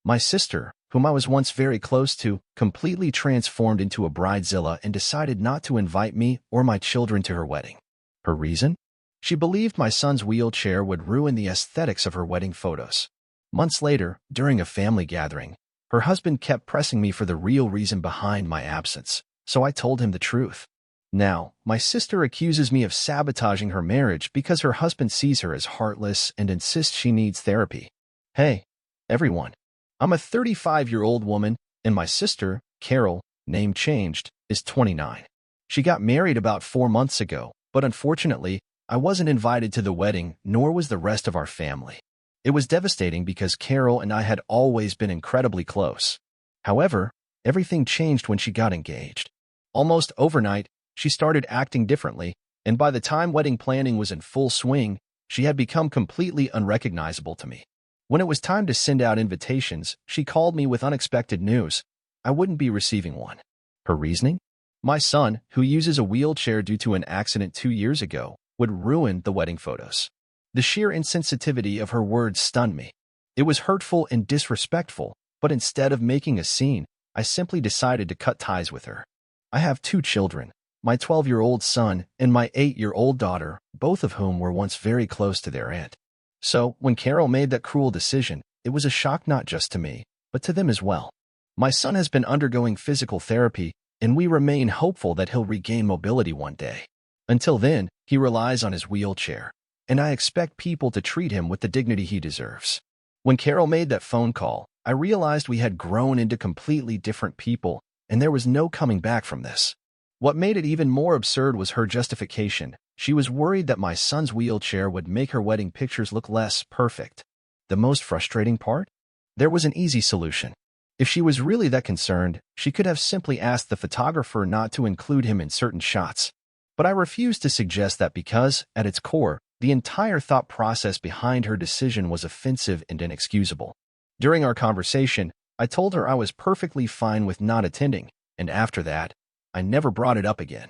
My sister, whom I was once very close to, completely transformed into a bridezilla and decided not to invite me or my children to her wedding. Her reason? She believed my son's wheelchair would ruin the aesthetics of her wedding photos. Months later, during a family gathering, her husband kept pressing me for the real reason behind my absence, so I told him the truth. Now, my sister accuses me of sabotaging her marriage because her husband sees her as heartless and insists she needs therapy. Hey, everyone. I'm a 35-year-old woman, and my sister, Carol, name changed, is 29. She got married about 4 months ago, but unfortunately, I wasn't invited to the wedding, nor was the rest of our family. It was devastating because Carol and I had always been incredibly close. However, everything changed when she got engaged. Almost overnight, she started acting differently, and by the time wedding planning was in full swing, she had become completely unrecognizable to me. When it was time to send out invitations, she called me with unexpected news. I wouldn't be receiving one. Her reasoning? My son, who uses a wheelchair due to an accident 2 years ago, would ruin the wedding photos. The sheer insensitivity of her words stunned me. It was hurtful and disrespectful, but instead of making a scene, I simply decided to cut ties with her. I have 2 children, my 12-year-old son and my 8-year-old daughter, both of whom were once very close to their aunt. So, when Carol made that cruel decision, it was a shock not just to me, but to them as well. My son has been undergoing physical therapy, and we remain hopeful that he'll regain mobility one day. Until then, he relies on his wheelchair, and I expect people to treat him with the dignity he deserves. When Carol made that phone call, I realized we had grown into completely different people, and there was no coming back from this. What made it even more absurd was her justification. She was worried that my son's wheelchair would make her wedding pictures look less perfect. The most frustrating part? There was an easy solution. If she was really that concerned, she could have simply asked the photographer not to include him in certain shots. But I refused to suggest that because, at its core, the entire thought process behind her decision was offensive and inexcusable. During our conversation, I told her I was perfectly fine with not attending, and after that, I never brought it up again.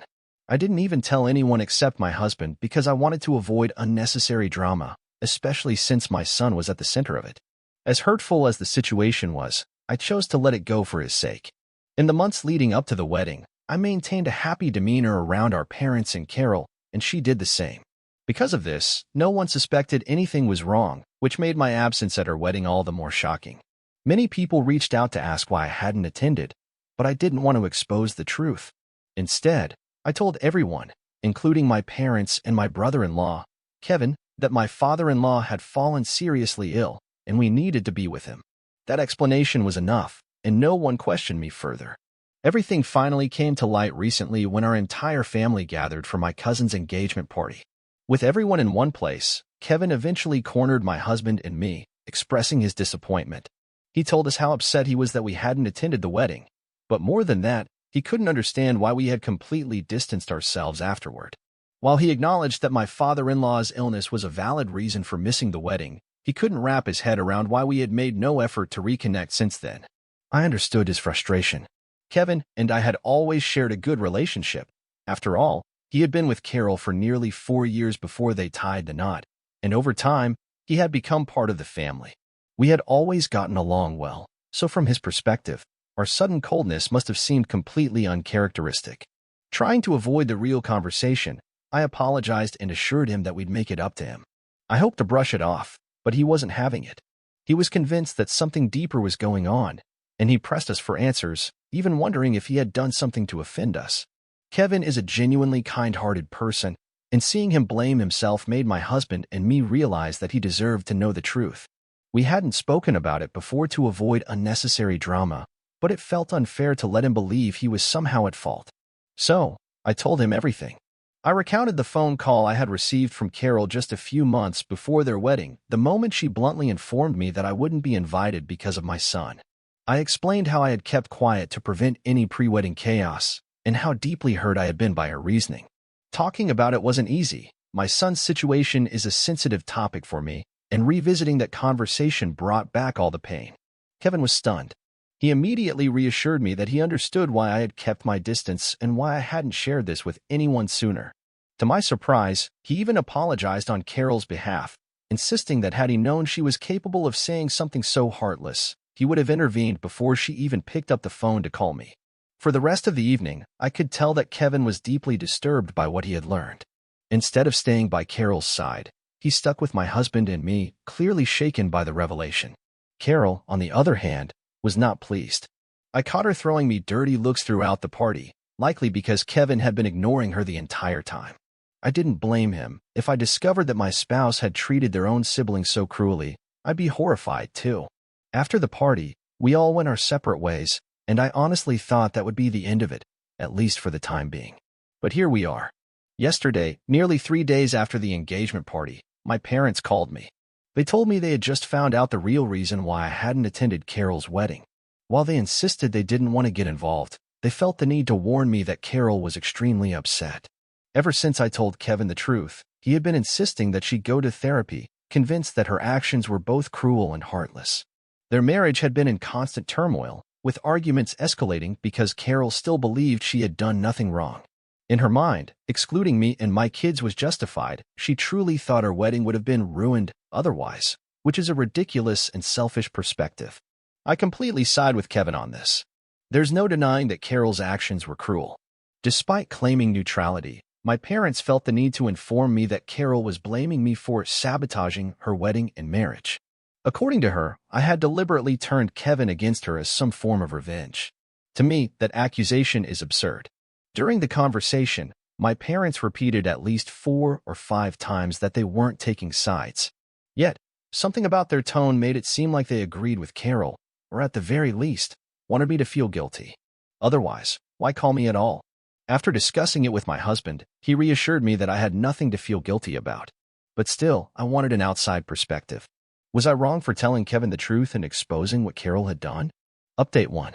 I didn't even tell anyone except my husband because I wanted to avoid unnecessary drama, especially since my son was at the center of it. As hurtful as the situation was, I chose to let it go for his sake. In the months leading up to the wedding, I maintained a happy demeanor around our parents and Carol, and she did the same. Because of this, no one suspected anything was wrong, which made my absence at her wedding all the more shocking. Many people reached out to ask why I hadn't attended, but I didn't want to expose the truth. Instead, I told everyone, including my parents and my brother-in-law, Kevin, that my father-in-law had fallen seriously ill, and we needed to be with him. That explanation was enough, and no one questioned me further. Everything finally came to light recently when our entire family gathered for my cousin's engagement party. With everyone in one place, Kevin eventually cornered my husband and me, expressing his disappointment. He told us how upset he was that we hadn't attended the wedding, but more than that, he couldn't understand why we had completely distanced ourselves afterward. While he acknowledged that my father-in-law's illness was a valid reason for missing the wedding, he couldn't wrap his head around why we had made no effort to reconnect since then. I understood his frustration. Kevin and I had always shared a good relationship. After all, he had been with Carol for nearly 4 years before they tied the knot, and over time, he had become part of the family. We had always gotten along well, so from his perspective, our sudden coldness must have seemed completely uncharacteristic. Trying to avoid the real conversation, I apologized and assured him that we'd make it up to him. I hoped to brush it off, but he wasn't having it. He was convinced that something deeper was going on, and he pressed us for answers, even wondering if he had done something to offend us. Kevin is a genuinely kind-hearted person, and seeing him blame himself made my husband and me realize that he deserved to know the truth. We hadn't spoken about it before to avoid unnecessary drama, but it felt unfair to let him believe he was somehow at fault. So, I told him everything. I recounted the phone call I had received from Carol just a few months before their wedding, the moment she bluntly informed me that I wouldn't be invited because of my son. I explained how I had kept quiet to prevent any pre-wedding chaos, and how deeply hurt I had been by her reasoning. Talking about it wasn't easy. My son's situation is a sensitive topic for me, and revisiting that conversation brought back all the pain. Kevin was stunned. He immediately reassured me that he understood why I had kept my distance and why I hadn't shared this with anyone sooner. To my surprise, he even apologized on Carol's behalf, insisting that had he known she was capable of saying something so heartless, he would have intervened before she even picked up the phone to call me. For the rest of the evening, I could tell that Kevin was deeply disturbed by what he had learned. Instead of staying by Carol's side, he stuck with my husband and me, clearly shaken by the revelation. Carol, on the other hand, was not pleased. I caught her throwing me dirty looks throughout the party, likely because Kevin had been ignoring her the entire time. I didn't blame him. If I discovered that my spouse had treated their own sibling so cruelly, I'd be horrified too. After the party, we all went our separate ways, and I honestly thought that would be the end of it, at least for the time being. But here we are. Yesterday, nearly 3 days after the engagement party, my parents called me. They told me they had just found out the real reason why I hadn't attended Carol's wedding. While they insisted they didn't want to get involved, they felt the need to warn me that Carol was extremely upset. Ever since I told Kevin the truth, he had been insisting that she go to therapy, convinced that her actions were both cruel and heartless. Their marriage had been in constant turmoil, with arguments escalating because Carol still believed she had done nothing wrong. In her mind, excluding me and my kids was justified. She truly thought her wedding would have been ruined otherwise, which is a ridiculous and selfish perspective. I completely side with Kevin on this. There's no denying that Carol's actions were cruel. Despite claiming neutrality, my parents felt the need to inform me that Carol was blaming me for sabotaging her wedding and marriage. According to her, I had deliberately turned Kevin against her as some form of revenge. To me, that accusation is absurd. During the conversation, my parents repeated at least 4 or 5 times that they weren't taking sides. Yet, something about their tone made it seem like they agreed with Carol, or at the very least, wanted me to feel guilty. Otherwise, why call me at all? After discussing it with my husband, he reassured me that I had nothing to feel guilty about. But still, I wanted an outside perspective. Was I wrong for telling Kevin the truth and exposing what Carol had done? Update 1.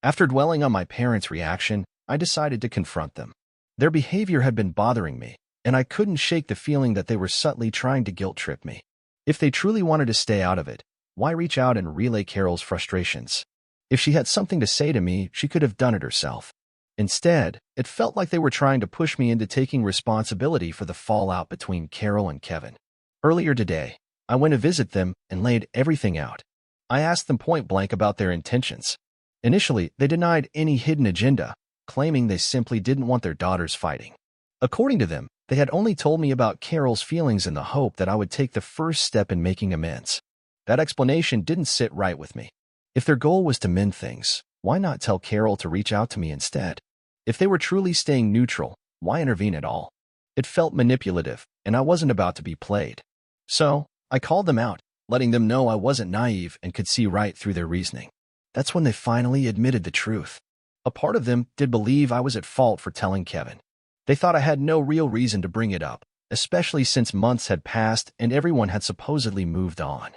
After dwelling on my parents' reaction, I decided to confront them. Their behavior had been bothering me, and I couldn't shake the feeling that they were subtly trying to guilt-trip me. If they truly wanted to stay out of it, why reach out and relay Carol's frustrations? If she had something to say to me, she could have done it herself. Instead, it felt like they were trying to push me into taking responsibility for the fallout between Carol and Kevin. Earlier today, I went to visit them and laid everything out. I asked them point-blank about their intentions. Initially, they denied any hidden agenda, claiming they simply didn't want their daughters fighting. According to them, they had only told me about Carol's feelings in the hope that I would take the first step in making amends. That explanation didn't sit right with me. If their goal was to mend things, why not tell Carol to reach out to me instead? If they were truly staying neutral, why intervene at all? It felt manipulative, and I wasn't about to be played. So, I called them out, letting them know I wasn't naive and could see right through their reasoning. That's when they finally admitted the truth. A part of them did believe I was at fault for telling Kevin. They thought I had no real reason to bring it up, especially since months had passed and everyone had supposedly moved on.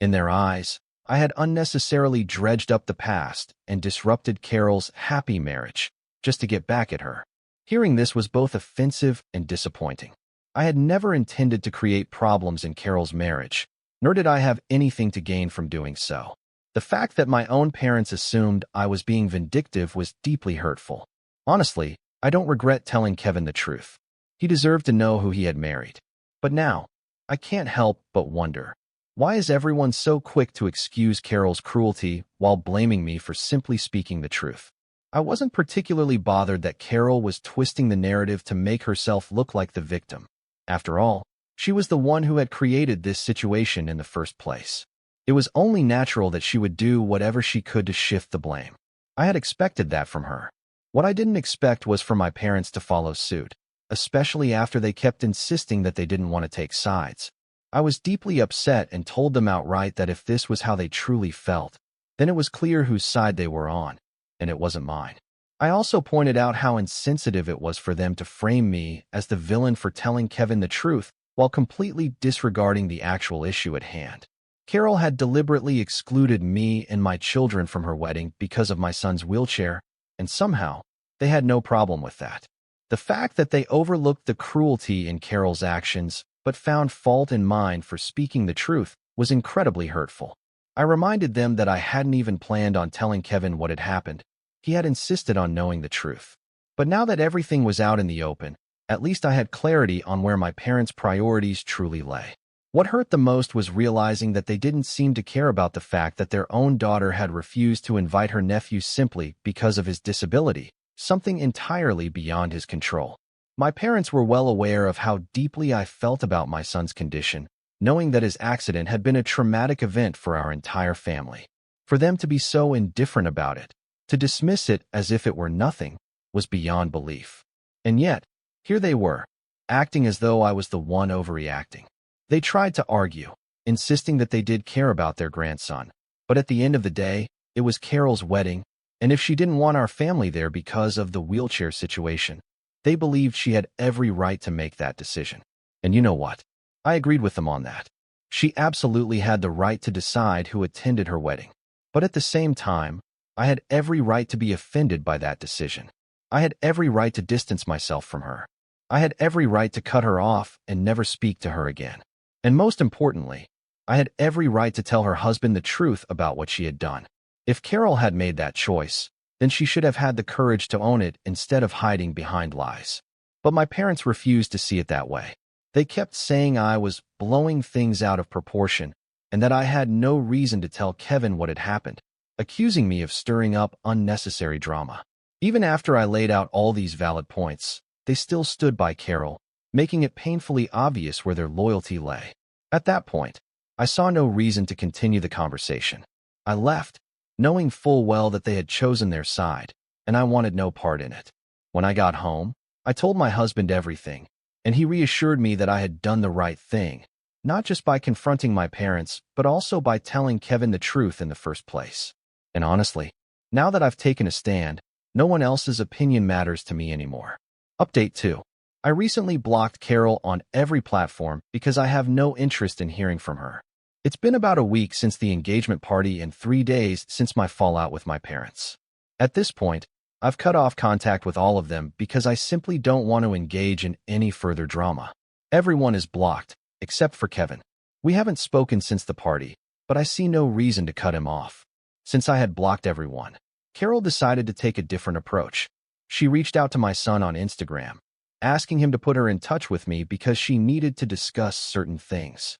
In their eyes, I had unnecessarily dredged up the past and disrupted Carol's happy marriage, just to get back at her. Hearing this was both offensive and disappointing. I had never intended to create problems in Carol's marriage, nor did I have anything to gain from doing so. The fact that my own parents assumed I was being vindictive was deeply hurtful. Honestly, I don't regret telling Kevin the truth. He deserved to know who he had married. But now, I can't help but wonder, why is everyone so quick to excuse Carol's cruelty while blaming me for simply speaking the truth? I wasn't particularly bothered that Carol was twisting the narrative to make herself look like the victim. After all, she was the one who had created this situation in the first place. It was only natural that she would do whatever she could to shift the blame. I had expected that from her. What I didn't expect was for my parents to follow suit, especially after they kept insisting that they didn't want to take sides. I was deeply upset and told them outright that if this was how they truly felt, then it was clear whose side they were on, and it wasn't mine. I also pointed out how insensitive it was for them to frame me as the villain for telling Kevin the truth while completely disregarding the actual issue at hand. Carol had deliberately excluded me and my children from her wedding because of my son's wheelchair, and somehow, they had no problem with that. The fact that they overlooked the cruelty in Carol's actions but found fault in mine for speaking the truth was incredibly hurtful. I reminded them that I hadn't even planned on telling Kevin what had happened. He had insisted on knowing the truth. But now that everything was out in the open, at least I had clarity on where my parents' priorities truly lay. What hurt the most was realizing that they didn't seem to care about the fact that their own daughter had refused to invite her nephew simply because of his disability, something entirely beyond his control. My parents were well aware of how deeply I felt about my son's condition, knowing that his accident had been a traumatic event for our entire family. For them to be so indifferent about it, to dismiss it as if it were nothing, was beyond belief. And yet, here they were, acting as though I was the one overreacting. They tried to argue, insisting that they did care about their grandson, but at the end of the day, it was Carol's wedding, and if she didn't want our family there because of the wheelchair situation, they believed she had every right to make that decision. And you know what? I agreed with them on that. She absolutely had the right to decide who attended her wedding. But at the same time, I had every right to be offended by that decision. I had every right to distance myself from her. I had every right to cut her off and never speak to her again. And most importantly, I had every right to tell her husband the truth about what she had done. If Carol had made that choice, then she should have had the courage to own it instead of hiding behind lies. But my parents refused to see it that way. They kept saying I was blowing things out of proportion and that I had no reason to tell Kevin what had happened, accusing me of stirring up unnecessary drama. Even after I laid out all these valid points, they still stood by Carol, making it painfully obvious where their loyalty lay. At that point, I saw no reason to continue the conversation. I left, knowing full well that they had chosen their side, and I wanted no part in it. When I got home, I told my husband everything, and he reassured me that I had done the right thing, not just by confronting my parents, but also by telling Kevin the truth in the first place. And honestly, now that I've taken a stand, no one else's opinion matters to me anymore. Update 2. I recently blocked Carol on every platform because I have no interest in hearing from her. It's been about a week since the engagement party and 3 days since my fallout with my parents. At this point, I've cut off contact with all of them because I simply don't want to engage in any further drama. Everyone is blocked, except for Kevin. We haven't spoken since the party, but I see no reason to cut him off. Since I had blocked everyone, Carol decided to take a different approach. She reached out to my son on Instagram, asking him to put her in touch with me because she needed to discuss certain things.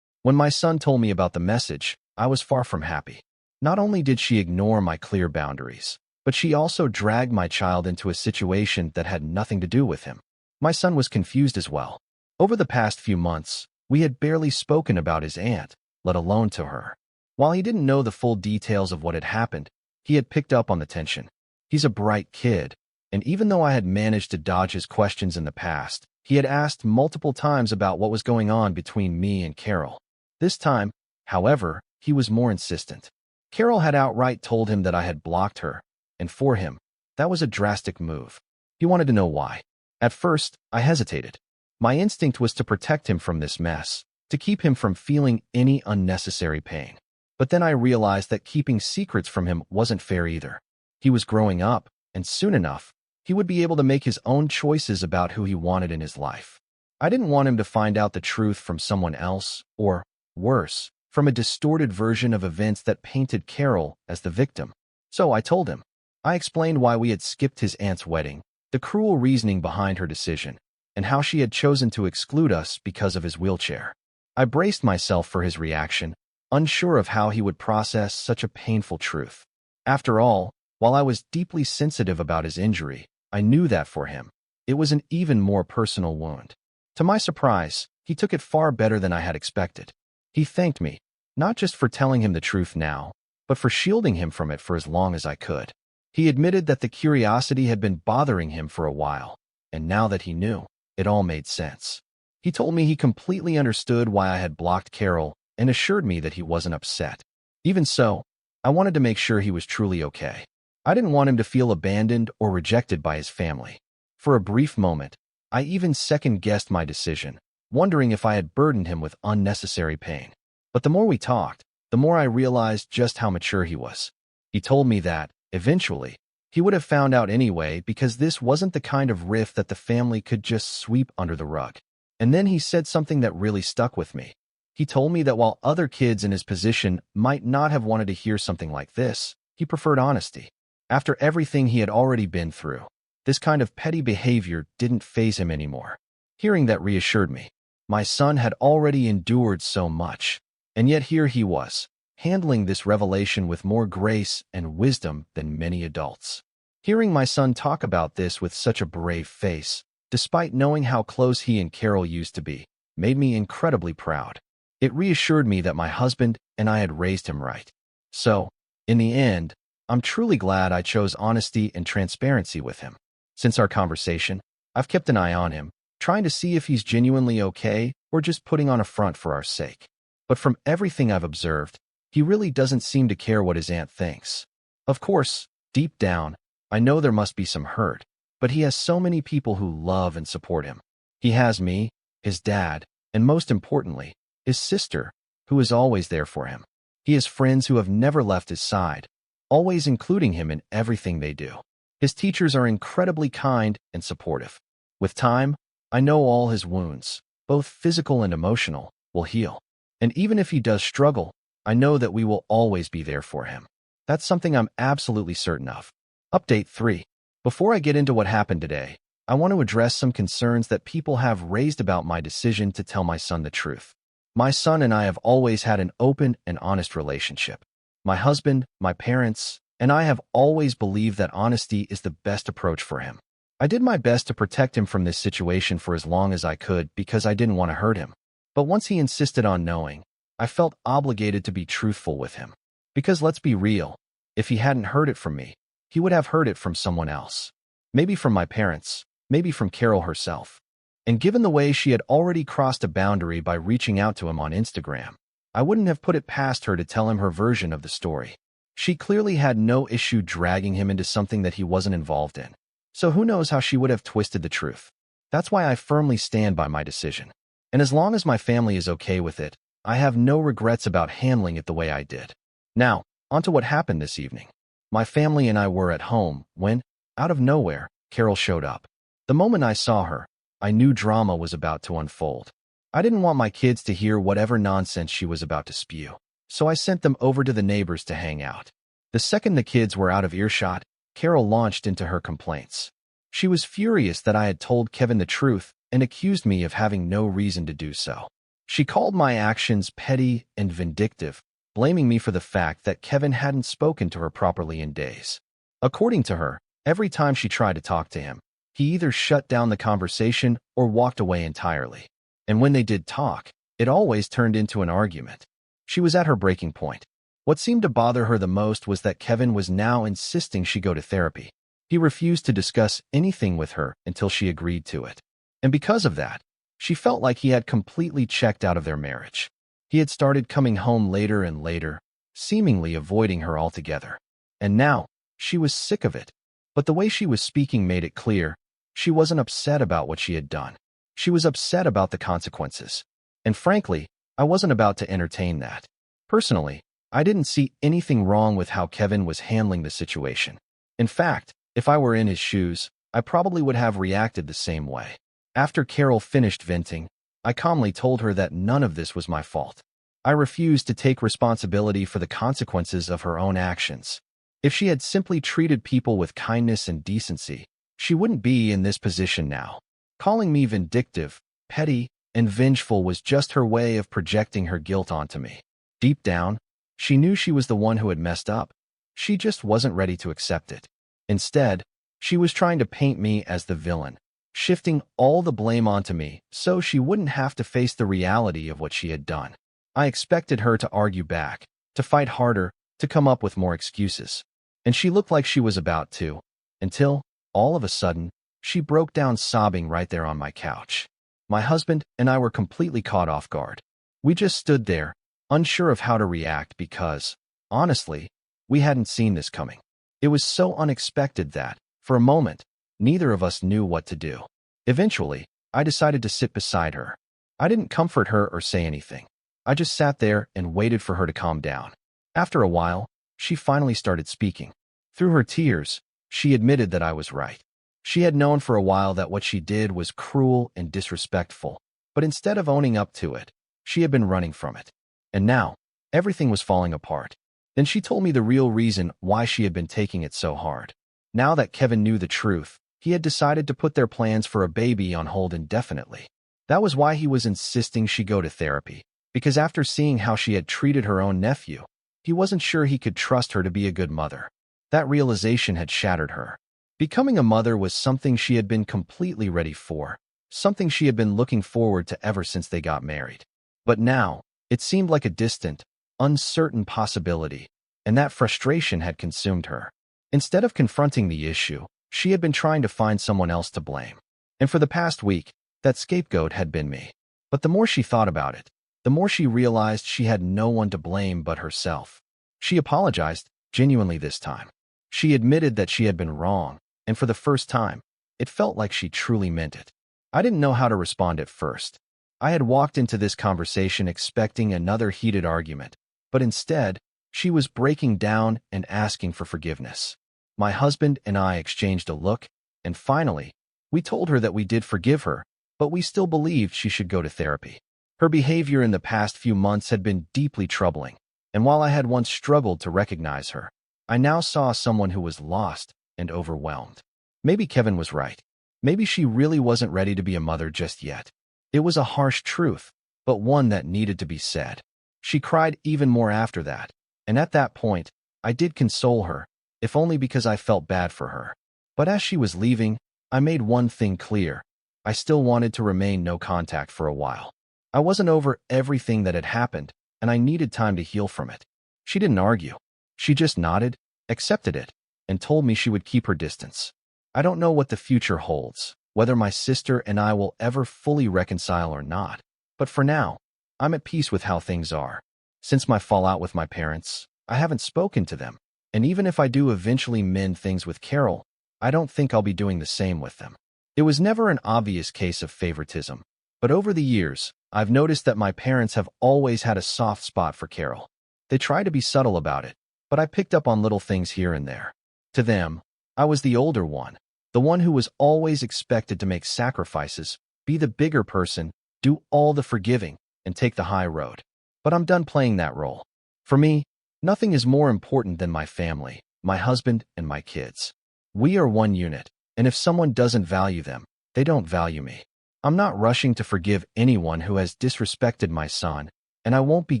When my son told me about the message, I was far from happy. Not only did she ignore my clear boundaries, but she also dragged my child into a situation that had nothing to do with him. My son was confused as well. Over the past few months, we had barely spoken about his aunt, let alone to her. While he didn't know the full details of what had happened, he had picked up on the tension. He's a bright kid, and even though I had managed to dodge his questions in the past, he had asked multiple times about what was going on between me and Carol. This time, however, he was more insistent. Carol had outright told him that I had blocked her, and for him, that was a drastic move. He wanted to know why. At first, I hesitated. My instinct was to protect him from this mess, to keep him from feeling any unnecessary pain. But then I realized that keeping secrets from him wasn't fair either. He was growing up, and soon enough, he would be able to make his own choices about who he wanted in his life. I didn't want him to find out the truth from someone else, or, worse, from a distorted version of events that painted Carol as the victim. So I told him. I explained why we had skipped his aunt's wedding, the cruel reasoning behind her decision, and how she had chosen to exclude us because of his wheelchair. I braced myself for his reaction, unsure of how he would process such a painful truth. After all, while I was deeply sensitive about his injury, I knew that for him, it was an even more personal wound. To my surprise, he took it far better than I had expected. He thanked me, not just for telling him the truth now, but for shielding him from it for as long as I could. He admitted that the curiosity had been bothering him for a while, and now that he knew, it all made sense. He told me he completely understood why I had blocked Carol and assured me that he wasn't upset. Even so, I wanted to make sure he was truly okay. I didn't want him to feel abandoned or rejected by his family. For a brief moment, I even second-guessed my decision, wondering if I had burdened him with unnecessary pain. But the more we talked, the more I realized just how mature he was. He told me that, eventually, he would have found out anyway because this wasn't the kind of rift that the family could just sweep under the rug. And then he said something that really stuck with me. He told me that while other kids in his position might not have wanted to hear something like this, he preferred honesty. After everything he had already been through, this kind of petty behavior didn't faze him anymore. Hearing that reassured me. My son had already endured so much, and yet here he was, handling this revelation with more grace and wisdom than many adults. Hearing my son talk about this with such a brave face, despite knowing how close he and Carol used to be, made me incredibly proud. It reassured me that my husband and I had raised him right. So, in the end, I'm truly glad I chose honesty and transparency with him. Since our conversation, I've kept an eye on him, trying to see if he's genuinely okay or just putting on a front for our sake. But from everything I've observed, he really doesn't seem to care what his aunt thinks. Of course, deep down, I know there must be some hurt, but he has so many people who love and support him. He has me, his dad, and most importantly, his sister, who is always there for him. He has friends who have never left his side, always including him in everything they do. His teachers are incredibly kind and supportive. With time, I know all his wounds, both physical and emotional, will heal. And even if he does struggle, I know that we will always be there for him. That's something I'm absolutely certain of. Update 3. Before I get into what happened today, I want to address some concerns that people have raised about my decision to tell my son the truth. My son and I have always had an open and honest relationship. My husband, my parents, and I have always believed that honesty is the best approach for him. I did my best to protect him from this situation for as long as I could because I didn't want to hurt him. But once he insisted on knowing, I felt obligated to be truthful with him. Because let's be real, if he hadn't heard it from me, he would have heard it from someone else. Maybe from my parents, maybe from Carol herself. And given the way she had already crossed a boundary by reaching out to him on Instagram, I wouldn't have put it past her to tell him her version of the story. She clearly had no issue dragging him into something that he wasn't involved in. So who knows how she would have twisted the truth. That's why I firmly stand by my decision. And as long as my family is okay with it, I have no regrets about handling it the way I did. Now, onto what happened this evening. My family and I were at home when, out of nowhere, Carol showed up. The moment I saw her, I knew drama was about to unfold. I didn't want my kids to hear whatever nonsense she was about to spew, so I sent them over to the neighbors to hang out. The second the kids were out of earshot, Carol launched into her complaints. She was furious that I had told Kevin the truth and accused me of having no reason to do so. She called my actions petty and vindictive, blaming me for the fact that Kevin hadn't spoken to her properly in days. According to her, every time she tried to talk to him, he either shut down the conversation or walked away entirely. And when they did talk, it always turned into an argument. She was at her breaking point. What seemed to bother her the most was that Kevin was now insisting she go to therapy. He refused to discuss anything with her until she agreed to it. And because of that, she felt like he had completely checked out of their marriage. He had started coming home later and later, seemingly avoiding her altogether. And now, she was sick of it. But the way she was speaking made it clear she wasn't upset about what she had done. She was upset about the consequences. And frankly, I wasn't about to entertain that. Personally, I didn't see anything wrong with how Kevin was handling the situation. In fact, if I were in his shoes, I probably would have reacted the same way. After Carol finished venting, I calmly told her that none of this was my fault. I refused to take responsibility for the consequences of her own actions. If she had simply treated people with kindness and decency, she wouldn't be in this position now. Calling me vindictive, petty, and vengeful was just her way of projecting her guilt onto me. Deep down, she knew she was the one who had messed up. She just wasn't ready to accept it. Instead, she was trying to paint me as the villain, shifting all the blame onto me so she wouldn't have to face the reality of what she had done. I expected her to argue back, to fight harder, to come up with more excuses. And she looked like she was about to, until, all of a sudden, she broke down sobbing right there on my couch. My husband and I were completely caught off guard. We just stood there, unsure of how to react because, honestly, we hadn't seen this coming. It was so unexpected that, for a moment, neither of us knew what to do. Eventually, I decided to sit beside her. I didn't comfort her or say anything. I just sat there and waited for her to calm down. After a while, she finally started speaking. Through her tears, she admitted that I was right. She had known for a while that what she did was cruel and disrespectful, but instead of owning up to it, she had been running from it. And now, everything was falling apart. Then she told me the real reason why she had been taking it so hard. Now that Kevin knew the truth, he had decided to put their plans for a baby on hold indefinitely. That was why he was insisting she go to therapy, because after seeing how she had treated her own nephew, he wasn't sure he could trust her to be a good mother. That realization had shattered her. Becoming a mother was something she had been completely ready for, something she had been looking forward to ever since they got married. But now, it seemed like a distant, uncertain possibility, and that frustration had consumed her. Instead of confronting the issue, she had been trying to find someone else to blame. And for the past week, that scapegoat had been me. But the more she thought about it, the more she realized she had no one to blame but herself. She apologized, genuinely this time. She admitted that she had been wrong, and for the first time, it felt like she truly meant it. I didn't know how to respond at first. I had walked into this conversation expecting another heated argument, but instead, she was breaking down and asking for forgiveness. My husband and I exchanged a look, and finally, we told her that we did forgive her, but we still believed she should go to therapy. Her behavior in the past few months had been deeply troubling, and while I had once struggled to recognize her, I now saw someone who was lost and overwhelmed. Maybe Kevin was right. Maybe she really wasn't ready to be a mother just yet. It was a harsh truth, but one that needed to be said. She cried even more after that, and at that point, I did console her, if only because I felt bad for her. But as she was leaving, I made one thing clear. I still wanted to remain no contact for a while. I wasn't over everything that had happened, and I needed time to heal from it. She didn't argue. She just nodded, accepted it, and told me she would keep her distance. I don't know what the future holds, whether my sister and I will ever fully reconcile or not, but for now, I'm at peace with how things are. Since my fallout with my parents, I haven't spoken to them, and even if I do eventually mend things with Carol, I don't think I'll be doing the same with them. It was never an obvious case of favoritism, but over the years, I've noticed that my parents have always had a soft spot for Carol. They try to be subtle about it, but I picked up on little things here and there. To them, I was the older one, the one who was always expected to make sacrifices, be the bigger person, do all the forgiving, and take the high road. But I'm done playing that role. For me, nothing is more important than my family, my husband, and my kids. We are one unit, and if someone doesn't value them, they don't value me. I'm not rushing to forgive anyone who has disrespected my son, and I won't be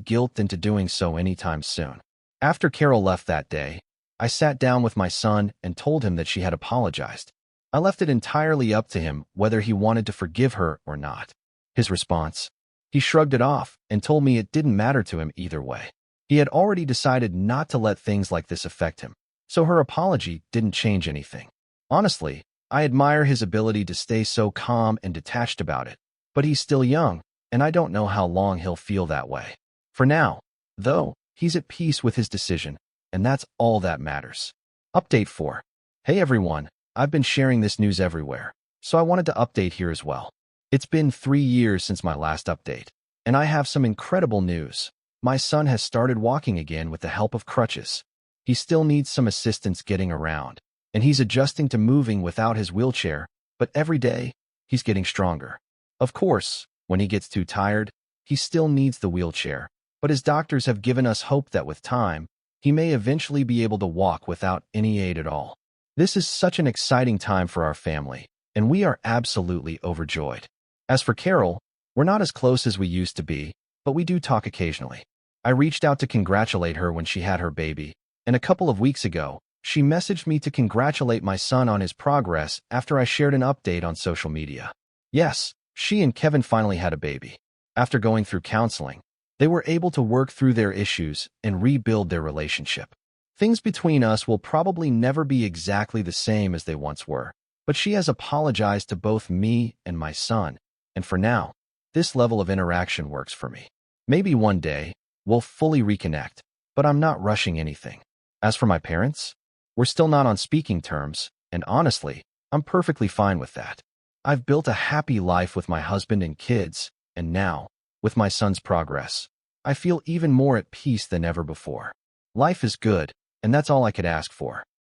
guilted into doing so anytime soon. After Carol left that day, I sat down with my son and told him that she had apologized. I left it entirely up to him whether he wanted to forgive her or not. His response? He shrugged it off and told me it didn't matter to him either way. He had already decided not to let things like this affect him, so her apology didn't change anything. Honestly, I admire his ability to stay so calm and detached about it, but he's still young, and I don't know how long he'll feel that way. For now, though, he's at peace with his decision, and that's all that matters. Update 4. Hey everyone, I've been sharing this news everywhere, so I wanted to update here as well. It's been 3 years since my last update, and I have some incredible news. My son has started walking again with the help of crutches. He still needs some assistance getting around, and he's adjusting to moving without his wheelchair, but every day, he's getting stronger. Of course, when he gets too tired, he still needs the wheelchair, but his doctors have given us hope that with time, he may eventually be able to walk without any aid at all. This is such an exciting time for our family, and we are absolutely overjoyed. As for Carol, we're not as close as we used to be, but we do talk occasionally. I reached out to congratulate her when she had her baby, and a couple of weeks ago, she messaged me to congratulate my son on his progress after I shared an update on social media. Yes, she and Kevin finally had a baby. After going through counseling, they were able to work through their issues and rebuild their relationship. Things between us will probably never be exactly the same as they once were, but she has apologized to both me and my son, and for now, this level of interaction works for me. Maybe one day, we'll fully reconnect, but I'm not rushing anything. As for my parents, we're still not on speaking terms, and honestly, I'm perfectly fine with that. I've built a happy life with my husband and kids, and now, with my son's progress, I feel even more at peace than ever before. Life is good, and that's all I could ask for.